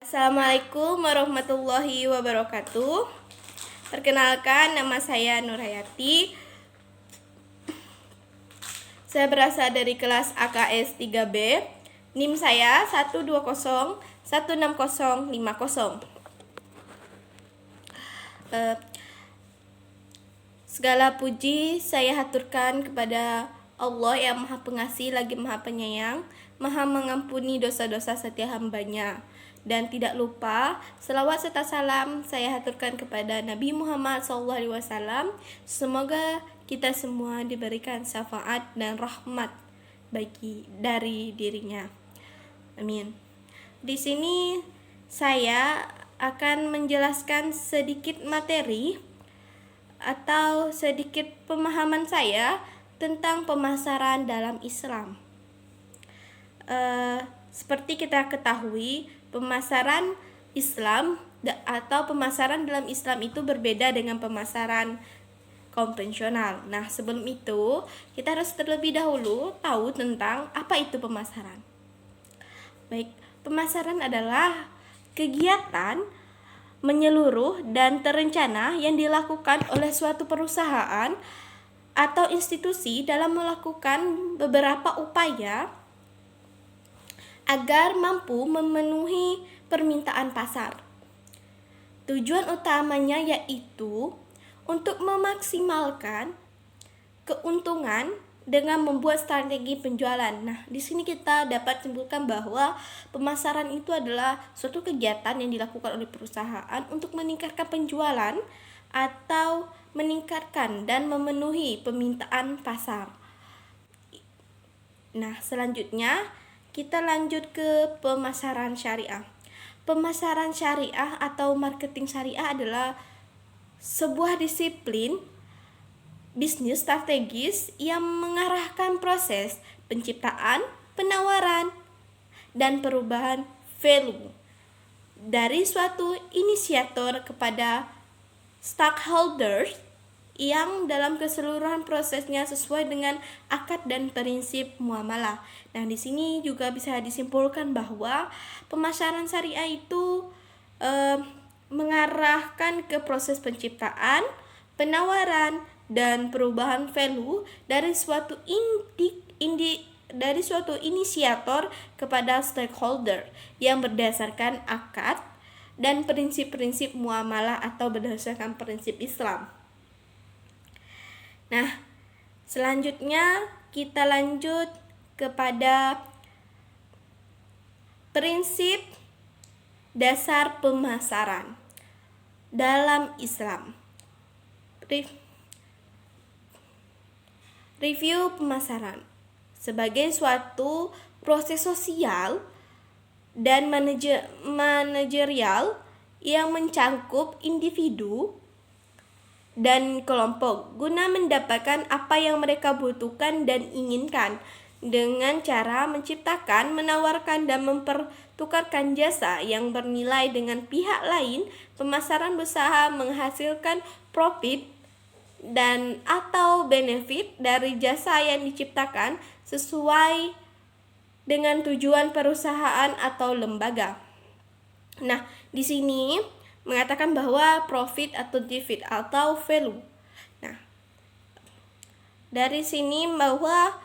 Assalamualaikum warahmatullahi wabarakatuh. Perkenalkan, nama saya Nur Hayati. Saya berasal dari kelas AKS 3B. NIM saya 120160050. Segala puji saya haturkan kepada Allah yang Maha Pengasih lagi Maha Penyayang, Maha mengampuni dosa-dosa setiap hambanya. Dan tidak lupa, selawat serta salam saya haturkan kepada Nabi Muhammad SAW. Semoga kita semua diberikan syafaat dan rahmat dari dirinya. Amin. Di sini saya akan menjelaskan sedikit materi atau sedikit pemahaman saya tentang pemasaran dalam Islam. Seperti kita ketahui, pemasaran Islam atau pemasaran dalam Islam itu berbeda dengan pemasaran konvensional. Nah, sebelum itu kita harus terlebih dahulu tahu tentang apa itu pemasaran. Baik, pemasaran adalah kegiatan menyeluruh dan terencana yang dilakukan oleh suatu perusahaan atau institusi dalam melakukan beberapa upaya agar mampu memenuhi permintaan pasar. Tujuan utamanya yaitu untuk memaksimalkan keuntungan dengan membuat strategi penjualan. Nah, di sini kita dapat simpulkan bahwa pemasaran itu adalah suatu kegiatan yang dilakukan oleh perusahaan untuk meningkatkan penjualan atau meningkatkan dan memenuhi permintaan pasar. Nah, selanjutnya kita lanjut ke pemasaran syariah. Pemasaran syariah atau marketing syariah adalah sebuah disiplin bisnis strategis yang mengarahkan proses penciptaan, penawaran, dan perubahan value dari suatu inisiator kepada stakeholders yang dalam keseluruhan prosesnya sesuai dengan akad dan prinsip muamalah. Nah, di sini juga bisa disimpulkan bahwa pemasaran syariah itu mengarahkan ke proses penciptaan, penawaran, dan perubahan value dari suatu inisiator kepada stakeholder yang berdasarkan akad dan prinsip-prinsip muamalah atau berdasarkan prinsip Islam. Nah, selanjutnya kita lanjut kepada prinsip dasar pemasaran dalam Islam. Review pemasaran sebagai suatu proses sosial dan manajerial yang mencakup individu dan kelompok guna mendapatkan apa yang mereka butuhkan dan inginkan dengan cara menciptakan, menawarkan, dan mempertukarkan jasa yang bernilai dengan pihak lain. Pemasaran berusaha menghasilkan profit dan atau benefit dari jasa yang diciptakan sesuai dengan tujuan perusahaan atau lembaga. Nah, di sini mengatakan bahwa profit atau divide atau value. Nah, dari sini bahwa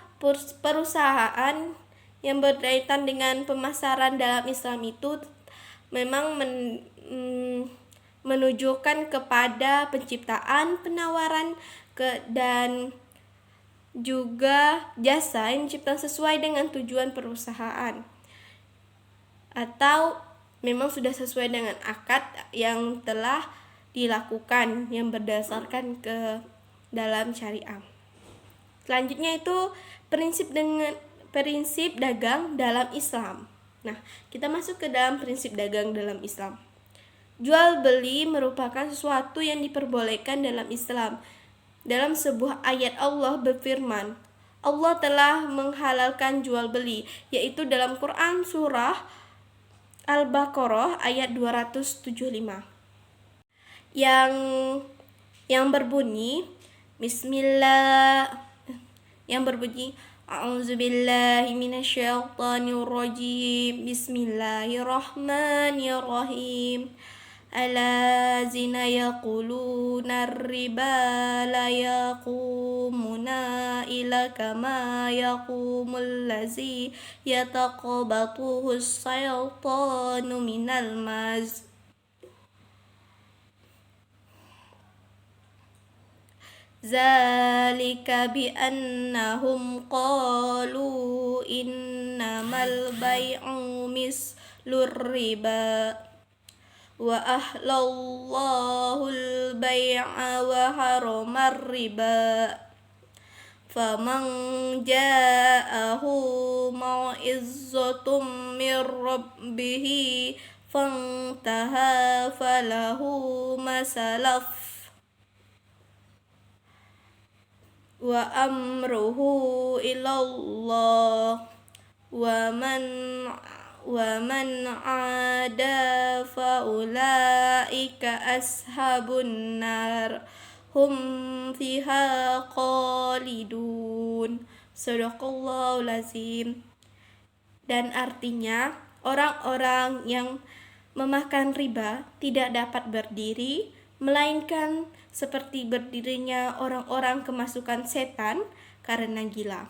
perusahaan yang berkaitan dengan pemasaran dalam Islam itu memang menunjukkan kepada penciptaan, penawaran dan juga jasa yang diciptakan sesuai dengan tujuan perusahaan atau memang sudah sesuai dengan akad yang telah dilakukan yang berdasarkan ke dalam syariah. Selanjutnya itu prinsip dagang dalam Islam. Nah, kita masuk ke dalam prinsip dagang dalam Islam. Jual beli merupakan sesuatu yang diperbolehkan dalam Islam. Dalam sebuah ayat Allah berfirman, Allah telah menghalalkan jual beli, yaitu dalam Quran surah Al-Baqarah ayat 275. Yang berbunyi A'udzu billahi minasyaitonir rajim. Bismillahirrahmanirrahim. Allazina yaquluna riba la yaqumuna illa kama yaqumul ladzi yataqabbatuhu syaitanu minal mas. Zalika bi annahum qalu innamal bai'u mislur riba wa ahlallahu al-bai'a wa haramar riba faman ja'ahu mau'izatum mir rabbih fantaha falahu masalaf wa amruhu ilallah wa man ada fa ulaika ashabun nar hum fiha khalidun. Shadaqallahul azim. Dan artinya orang-orang yang memakan riba tidak dapat berdiri melainkan seperti berdirinya orang-orang kemasukan setan karena gila.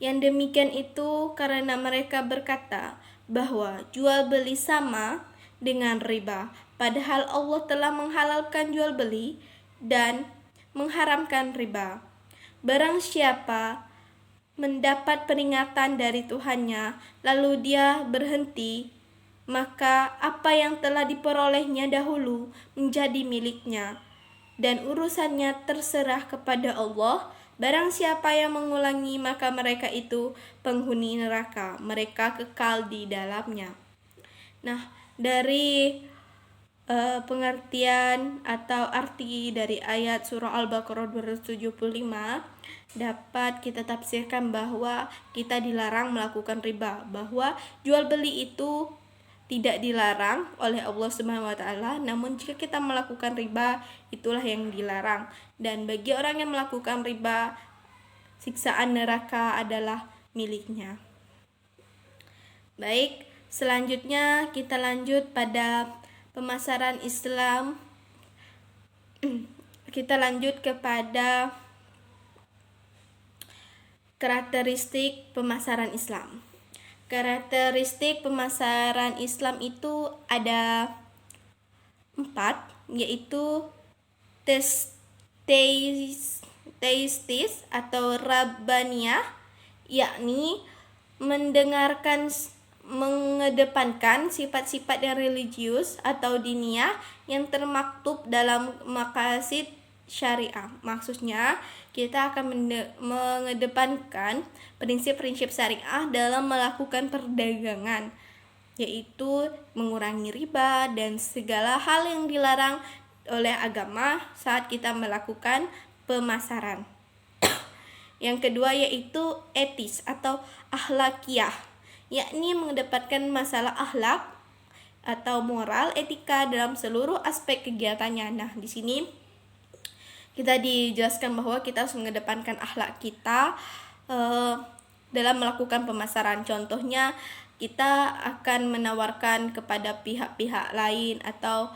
Yang demikian itu karena mereka berkata bahwa jual beli sama dengan riba, padahal Allah telah menghalalkan jual beli dan mengharamkan riba. Barang siapa mendapat peringatan dari Tuhannya lalu dia berhenti, maka apa yang telah diperolehnya dahulu menjadi miliknya dan urusannya terserah kepada Allah. Barang siapa yang mengulangi maka mereka itu penghuni neraka, mereka kekal di dalamnya. Nah, dari pengertian atau arti dari ayat surah Al-Baqarah 275 dapat kita tafsirkan bahwa kita dilarang melakukan riba, bahwa jual beli itu tidak dilarang oleh Allah Subhanahu wa taala, namun jika kita melakukan riba itulah yang dilarang. Dan bagi orang yang melakukan riba, siksaan neraka adalah miliknya. Baik, selanjutnya kita lanjut pada pemasaran Islam. Kita lanjut kepada karakteristik pemasaran Islam. Karakteristik pemasaran Islam itu ada 4, yaitu teistis atau rabbaniyah, yakni mengedepankan sifat-sifat yang religius atau diniyah yang termaktub dalam maqasid syariah. Maksudnya kita akan mengedepankan prinsip-prinsip syariah dalam melakukan perdagangan, yaitu mengurangi riba dan segala hal yang dilarang oleh agama saat kita melakukan pemasaran. Yang kedua yaitu etis atau akhlakiyah, yakni mengedepankan masalah akhlak atau moral, etika dalam seluruh aspek kegiatannya. Nah, di sini kita dijelaskan bahwa kita harus mengedepankan akhlak kita dalam melakukan pemasaran. Contohnya, kita akan menawarkan kepada pihak-pihak lain atau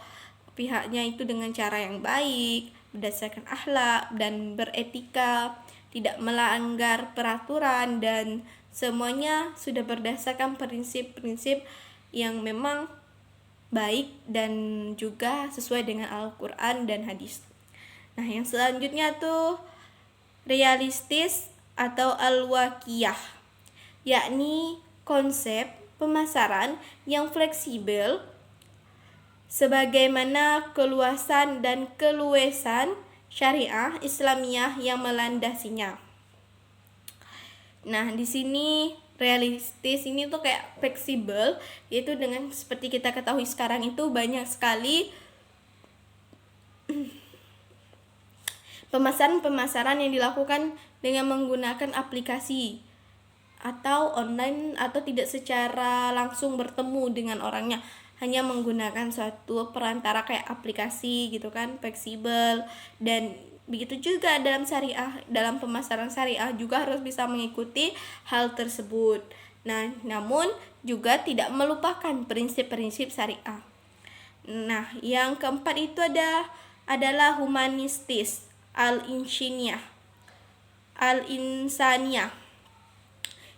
pihaknya itu dengan cara yang baik, berdasarkan akhlak dan beretika, tidak melanggar peraturan, dan semuanya sudah berdasarkan prinsip-prinsip yang memang baik dan juga sesuai dengan Al-Quran dan hadis. Nah, yang selanjutnya tuh realistis atau al-waqiyah, yakni konsep pemasaran yang fleksibel sebagaimana keluasan dan keluasan syariah Islamiyah yang melandasinya. Nah, di sini realistis ini tuh kayak fleksibel, yaitu dengan seperti kita ketahui sekarang itu banyak sekali pemasaran yang dilakukan dengan menggunakan aplikasi atau online atau tidak secara langsung bertemu dengan orangnya, hanya menggunakan suatu perantara kayak aplikasi gitu kan, fleksibel dan Begitu juga dalam syariah, dalam pemasaran syariah juga harus bisa mengikuti hal tersebut. Nah, namun juga tidak melupakan prinsip-prinsip syariah. Nah, yang keempat itu adalah humanistis, al-insaniyah,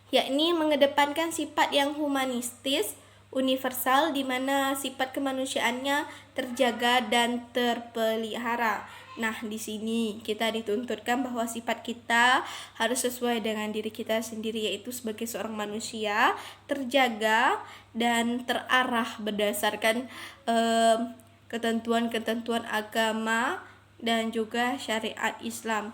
yakni mengedepankan sifat yang humanistis, universal, di mana sifat kemanusiaannya terjaga dan terpelihara. Nah, di sini kita dituntutkan bahwa sifat kita harus sesuai dengan diri kita sendiri, yaitu sebagai seorang manusia, terjaga dan terarah berdasarkan ketentuan-ketentuan agama dan juga syariat Islam.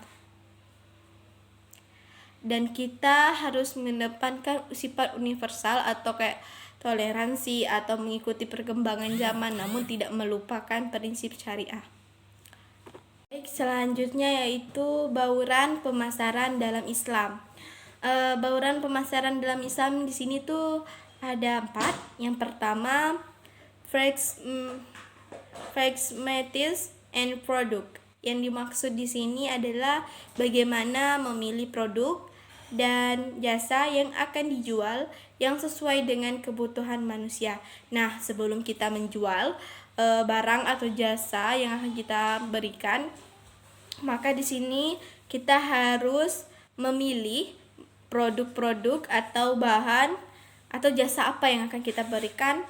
Dan kita harus mengedepankan sifat universal atau kayak toleransi atau mengikuti perkembangan zaman, namun tidak melupakan prinsip syariah. Baik, selanjutnya yaitu bauran pemasaran dalam Islam. Bauran pemasaran dalam Islam di sini tuh ada 4. Yang pertama, pragmatis and product. Yang dimaksud di sini adalah bagaimana memilih produk dan jasa yang akan dijual yang sesuai dengan kebutuhan manusia. Nah, sebelum kita menjual barang atau jasa yang akan kita berikan, maka di sini kita harus memilih produk-produk atau bahan atau jasa apa yang akan kita berikan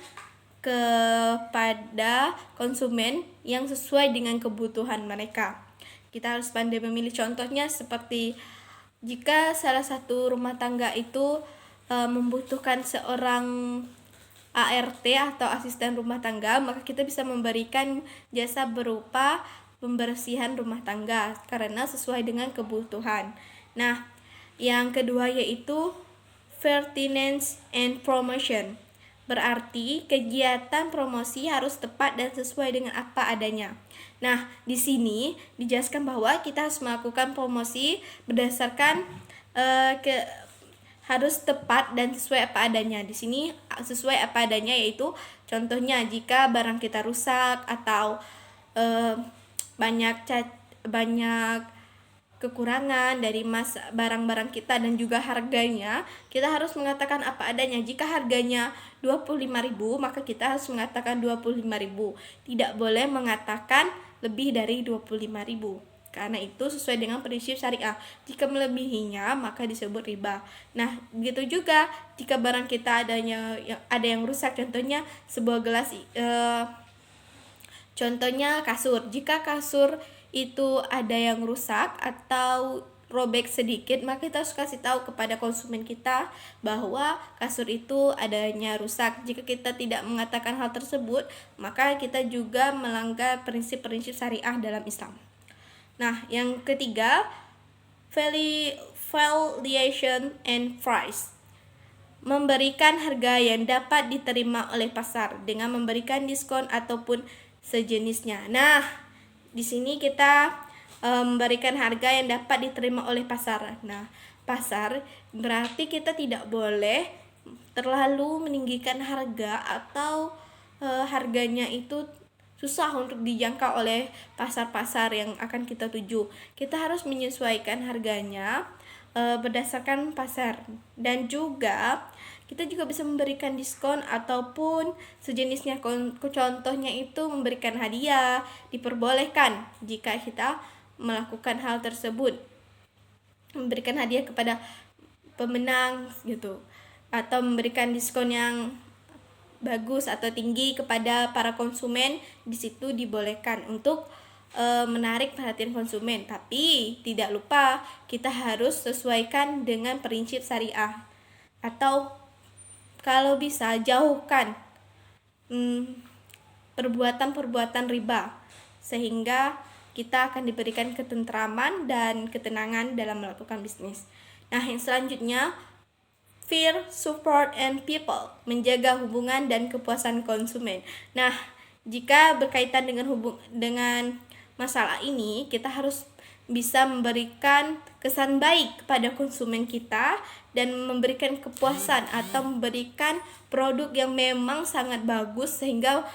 kepada konsumen yang sesuai dengan kebutuhan mereka. Kita harus pandai memilih. Contohnya seperti jika salah satu rumah tangga itu membutuhkan seorang ART atau asisten rumah tangga, maka kita bisa memberikan jasa berupa pembersihan rumah tangga karena sesuai dengan kebutuhan. Nah, yang kedua yaitu pertinence and promotion. Berarti kegiatan promosi harus tepat dan sesuai dengan apa adanya. Nah, di sini dijelaskan bahwa kita harus melakukan promosi berdasarkan harus tepat dan sesuai apa adanya. Di sini sesuai apa adanya yaitu contohnya jika barang kita rusak atau banyak kekurangan dari barang-barang kita dan juga harganya, kita harus mengatakan apa adanya. Jika harganya 25.000, maka kita harus mengatakan 25.000. Tidak boleh mengatakan lebih dari 25.000. Karena itu sesuai dengan prinsip syariah. Jika melebihinya maka disebut riba. Nah, begitu juga jika barang kita ada yang rusak, contohnya sebuah gelas, contohnya kasur. Jika kasur itu ada yang rusak atau robek sedikit, maka kita harus kasih tahu kepada konsumen kita bahwa kasur itu adanya rusak. Jika kita tidak mengatakan hal tersebut, maka kita juga melanggar prinsip-prinsip syariah dalam Islam. Nah, yang ketiga, valuation and price. Memberikan harga yang dapat diterima oleh pasar dengan memberikan diskon ataupun sejenisnya. Nah, di sini kita memberikan harga yang dapat diterima oleh pasar. Nah, pasar berarti kita tidak boleh terlalu meninggikan harga atau harganya itu susah untuk dijangkau oleh pasar-pasar yang akan kita tuju. Kita harus menyesuaikan harganya berdasarkan pasar, dan juga kita juga bisa memberikan diskon ataupun sejenisnya. Contohnya itu memberikan hadiah, diperbolehkan jika kita melakukan hal tersebut, memberikan hadiah kepada pemenang gitu, atau memberikan diskon yang bagus atau tinggi kepada para konsumen. Di situ dibolehkan untuk menarik perhatian konsumen, tapi tidak lupa kita harus sesuaikan dengan prinsip syariah, atau kalau bisa jauhkan perbuatan-perbuatan riba, sehingga kita akan diberikan ketentraman dan ketenangan dalam melakukan bisnis. Nah, yang selanjutnya, fear, support, and people. Menjaga hubungan dan kepuasan konsumen. Nah, jika berkaitan dengan masalah ini, kita harus bisa memberikan kesan baik kepada konsumen kita dan memberikan kepuasan atau memberikan produk yang memang sangat bagus sehingga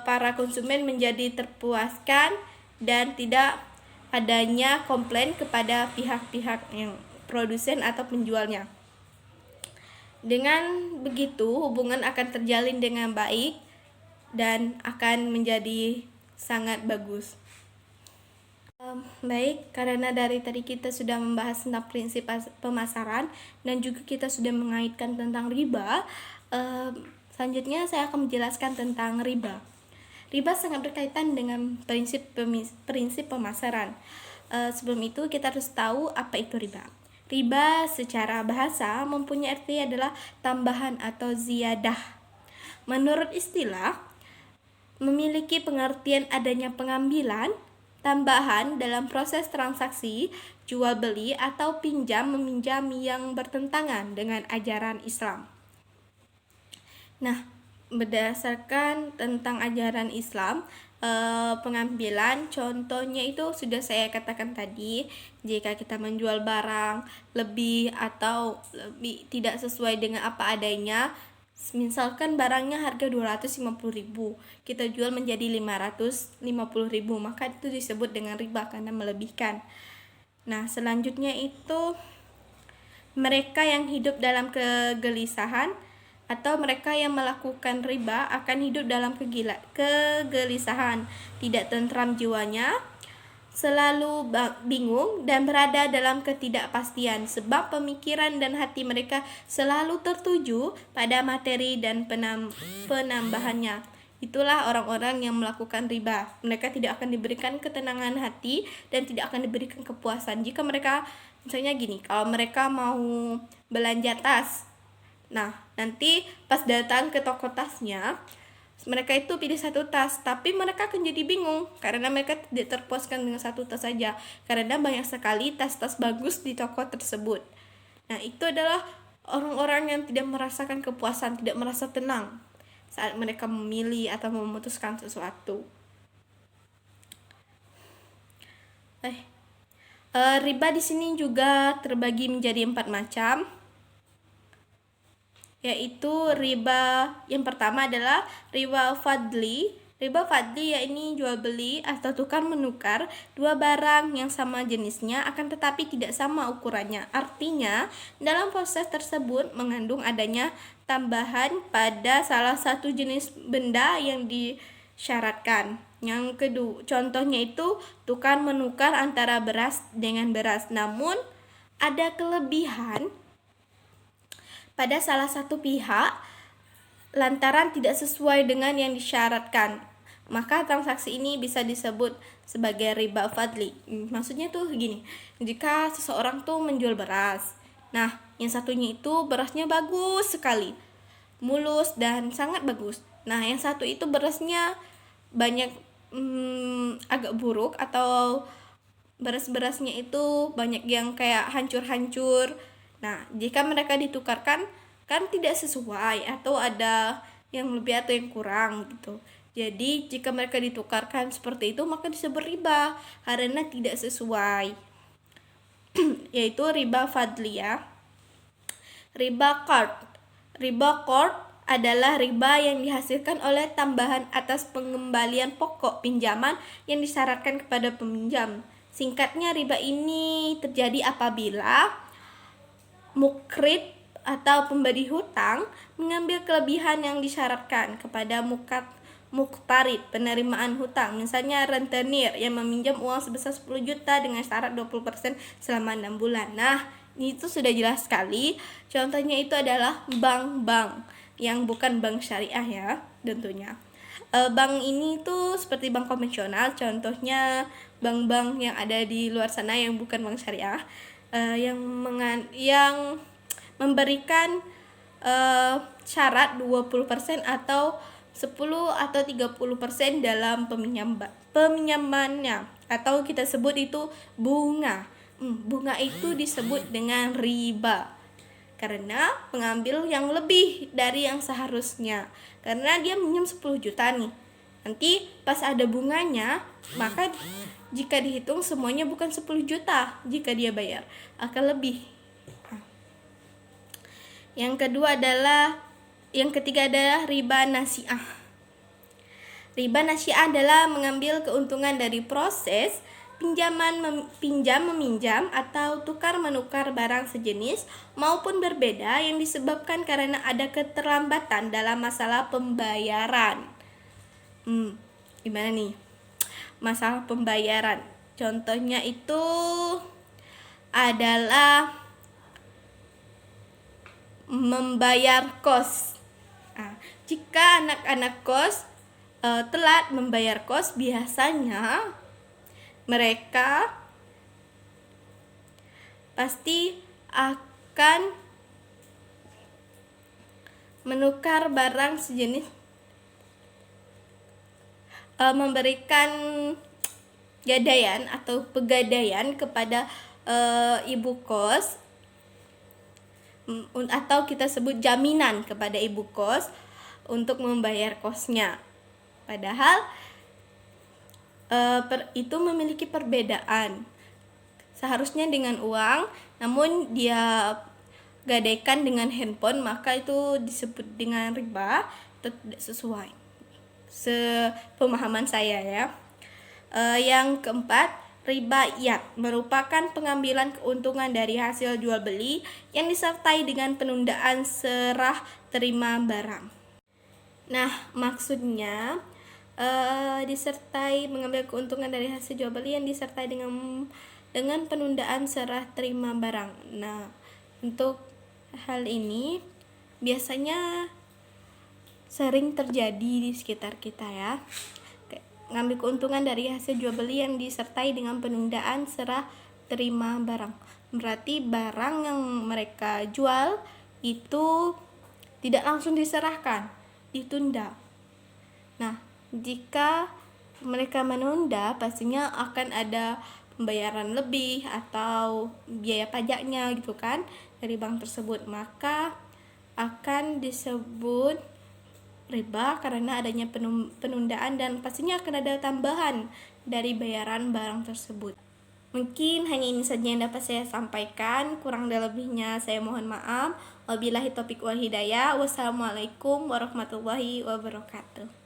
para konsumen menjadi terpuaskan dan tidak adanya komplain kepada pihak-pihak yang produsen atau penjualnya. Dengan begitu, hubungan akan terjalin dengan baik dan akan menjadi sangat bagus. Baik, karena dari tadi kita sudah membahas tentang prinsip pemasaran dan juga kita sudah mengaitkan tentang riba. Selanjutnya saya akan menjelaskan tentang riba. Riba sangat berkaitan dengan prinsip pemasaran. Sebelum itu kita harus tahu apa itu riba. Riba secara bahasa mempunyai arti adalah tambahan atau ziyadah. Menurut istilah, memiliki pengertian adanya pengambilan, tambahan dalam proses transaksi, jual beli atau pinjam meminjam yang bertentangan dengan ajaran Islam. Nah, berdasarkan tentang ajaran Islam, pengambilan contohnya itu sudah saya katakan tadi, jika kita menjual barang lebih atau lebih tidak sesuai dengan apa adanya, misalkan barangnya harga 250.000, kita jual menjadi 550.000, maka itu disebut dengan riba karena melebihkan. Nah, selanjutnya itu mereka yang hidup dalam kegelisahan atau mereka yang melakukan riba akan hidup dalam kegelisahan, tidak tentram jiwanya, selalu bingung dan berada dalam ketidakpastian sebab pemikiran dan hati mereka selalu tertuju pada materi dan penambahannya. Itulah orang-orang yang melakukan riba. Mereka tidak akan diberikan ketenangan hati dan tidak akan diberikan kepuasan. Jika mereka, misalnya gini, kalau mereka mau belanja tas, nah, nanti pas datang ke toko tasnya, mereka itu pilih satu tas, tapi mereka akan jadi bingung karena mereka tidak terpuaskan dengan satu tas saja, karena banyak sekali tas-tas bagus di toko tersebut. Nah, itu adalah orang-orang yang tidak merasakan kepuasan, tidak merasa tenang saat mereka memilih atau memutuskan sesuatu. Riba di sini juga terbagi menjadi 4 macam, yaitu riba yang pertama adalah riba fadli. Riba fadli yakni jual beli atau tukar menukar dua barang yang sama jenisnya akan tetapi tidak sama ukurannya. Artinya, dalam proses tersebut mengandung adanya tambahan pada salah satu jenis benda yang disyaratkan. Yang kedua, contohnya itu tukar menukar antara beras dengan beras. Namun, ada kelebihan pada salah satu pihak lantaran tidak sesuai dengan yang disyaratkan, maka transaksi ini bisa disebut sebagai riba fadli. Maksudnya tuh gini, jika seseorang tuh menjual beras, nah yang satunya itu berasnya bagus sekali, mulus dan sangat bagus. Nah yang satu itu berasnya banyak agak buruk, atau beras-berasnya itu banyak yang kayak hancur-hancur. Nah, jika mereka ditukarkan kan tidak sesuai atau ada yang lebih atau yang kurang gitu. Jadi, jika mereka ditukarkan seperti itu maka disebut riba karena tidak sesuai. Yaitu riba fadliyah. Riba qard. Riba qard adalah riba yang dihasilkan oleh tambahan atas pengembalian pokok pinjaman yang disyaratkan kepada peminjam. Singkatnya, riba ini terjadi apabila mukrid atau pemberi hutang mengambil kelebihan yang disyaratkan kepada muktarid penerimaan hutang. Misalnya rentenir yang meminjam uang sebesar 10 juta dengan syarat 20% selama 6 bulan. Nah, itu sudah jelas sekali. Contohnya itu adalah bank-bank yang bukan bank syariah ya, tentunya. Bank ini tuh seperti bank konvensional, contohnya bank-bank yang ada di luar sana yang bukan bank syariah, yang memberikan syarat 20% atau 10 atau 30% dalam peminjamannya, atau kita sebut itu bunga. Bunga itu disebut dengan riba karena mengambil yang lebih dari yang seharusnya, karena dia minjem 10 juta nih, nanti pas ada bunganya, maka jika dihitung semuanya bukan 10 juta jika dia bayar, akan lebih. Yang ketiga adalah riba nasi'ah. Riba nasi'ah adalah mengambil keuntungan dari proses pinjam meminjam atau tukar menukar barang sejenis maupun berbeda yang disebabkan karena ada keterlambatan dalam masalah pembayaran. Gimana nih? Masalah pembayaran. Contohnya itu adalah membayar kos. Jika anak-anak kos telat membayar kos, biasanya mereka pasti akan menukar barang sejenis, memberikan gadaian atau pegadaian kepada ibu kos, atau kita sebut jaminan kepada ibu kos untuk membayar kosnya. Padahal itu memiliki perbedaan. Seharusnya dengan uang, namun dia gadaikan dengan handphone, maka itu disebut dengan riba. Itu tidak sesuai sepemahaman saya ya. Yang keempat, riba iyad merupakan pengambilan keuntungan dari hasil jual beli yang disertai dengan penundaan serah terima barang. Nah, maksudnya disertai mengambil keuntungan dari hasil jual beli yang disertai dengan penundaan serah terima barang. Nah, untuk hal ini biasanya sering terjadi di sekitar kita ya. Ngambil keuntungan dari hasil jual beli yang disertai dengan penundaan serah terima barang. Berarti barang yang mereka jual itu tidak langsung diserahkan, ditunda. Nah, jika mereka menunda, pastinya akan ada pembayaran lebih atau biaya pajaknya gitu kan dari bank tersebut, maka akan disebut riba karena adanya penundaan dan pastinya akan ada tambahan dari bayaran barang tersebut. Mungkin hanya ini saja yang dapat saya sampaikan, kurang dan lebihnya saya mohon maaf. Wabillahi taufiq wal hidayah. Wassalamualaikum warahmatullahi wabarakatuh.